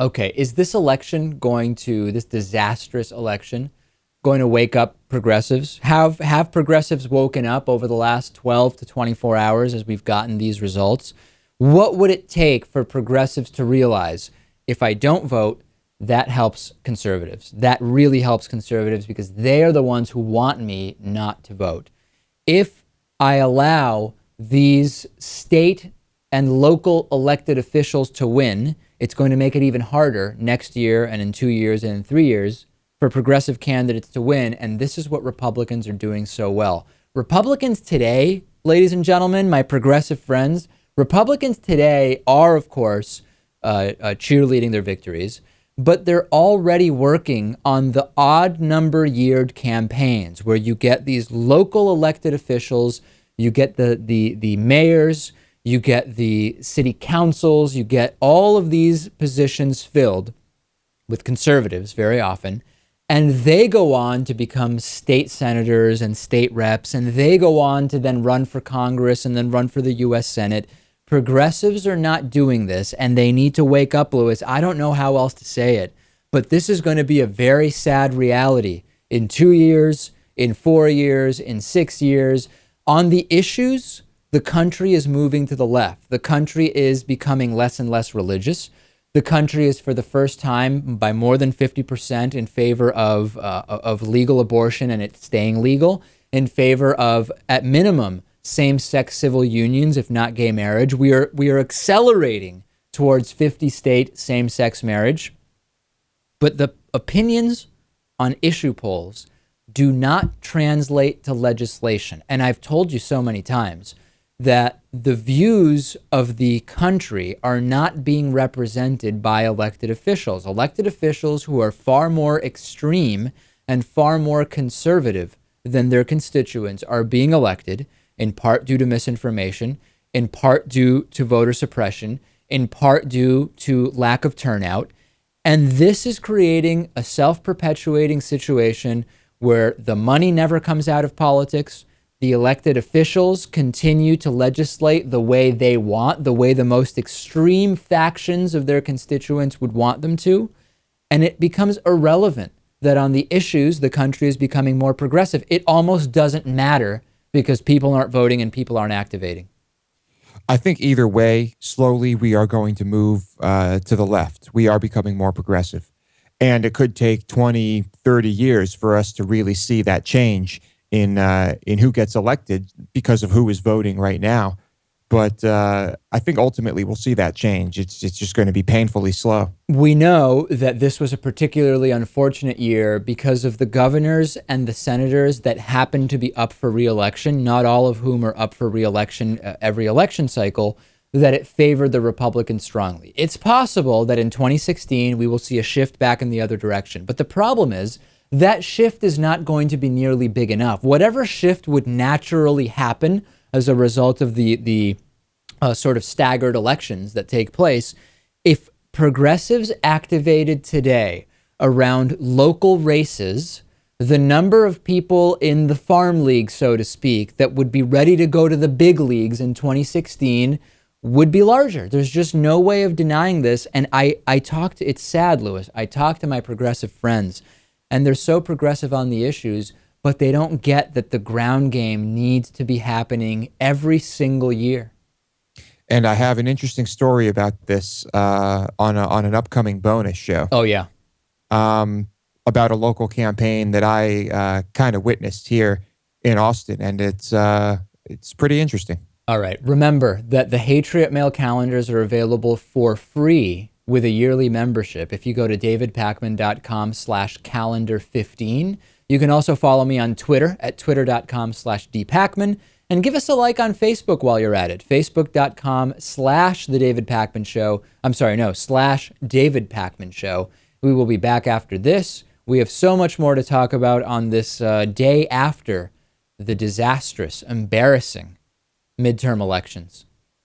Okay, is this disastrous election, going to wake up progressives? Have progressives woken up over the last 12 to 24 hours as we've gotten these results? What would it take for progressives to realize if I don't vote, that helps conservatives? That really helps conservatives because they are the ones who want me not to vote. If I allow these state and local elected officials to win, it's going to make it even harder next year and in 2 years and in 3 years for progressive candidates to win. And this is what Republicans are doing so well. Republicans today, ladies and gentlemen, my progressive friends, Republicans today are, of course, cheerleading their victories, but they're already working on the odd number yeared campaigns where you get these local elected officials, you get the mayors, you get the city councils, you get all of these positions filled with conservatives very often, and they go on to become state senators and state reps, and they go on to then run for Congress and then run for the U.S. Senate. Progressives are not doing this, and they need to wake up, Lewis. I don't know how else to say it, but this is going to be a very sad reality in 2 years, in 4 years, in 6 years. On the issues, the country is moving to the left. The country is becoming less and less religious. The country is, for the first time, by more than 50% in favor of legal abortion and it staying legal, in favor of, at minimum, same-sex civil unions, if not gay marriage. We are accelerating towards 50-state same-sex marriage. But the opinions on issue polls do not translate to legislation. And I've told you so many times that the views of the country are not being represented by elected officials who are far more extreme and far more conservative than their constituents are being elected, in part due to misinformation, in part due to voter suppression, in part due to lack of turnout. And this is creating a self-perpetuating situation where the money never comes out of politics. The elected officials continue to legislate the way they want, the way the most extreme factions of their constituents would want them to. And it becomes irrelevant that on the issues, the country is becoming more progressive. It almost doesn't matter because people aren't voting and people aren't activating. I think either way, slowly we are going to move to the left. We are becoming more progressive. And it could take 20, 30 years for us to really see that change in who gets elected because of who is voting right now. But I think ultimately we'll see that change. It's just going to be painfully slow. We know that this was a particularly unfortunate year because of the governors and the senators that happened to be up for re-election, not all of whom are up for re-election every election cycle, that it favored the Republicans strongly. It's possible that in 2016 we will see a shift back in the other direction. But the problem is that shift is not going to be nearly big enough. Whatever shift would naturally happen as a result of the sort of staggered elections that take place, if progressives activated today around local races, the number of people in the farm league, so to speak, that would be ready to go to the big leagues in 2016 would be larger. There's just no way of denying this. And it's sad, Lewis. I talk to my progressive friends, and they're so progressive on the issues, but they don't get that the ground game needs to be happening every single year. And I have an interesting story about this on an upcoming bonus show. Oh, yeah. About a local campaign that I kind of witnessed here in Austin, and it's pretty interesting. All right. Remember that the Hatriot Mail calendars are available for free with a yearly membership. If you go to davidpakman.com/calendar15, you can also follow me on Twitter at twitter.com/dpakman, and give us a like on Facebook while you're at it. Facebook.com/The David Pakman Show. /David Pakman Show. We will be back after this. We have so much more to talk about on this day after the disastrous, embarrassing midterm elections.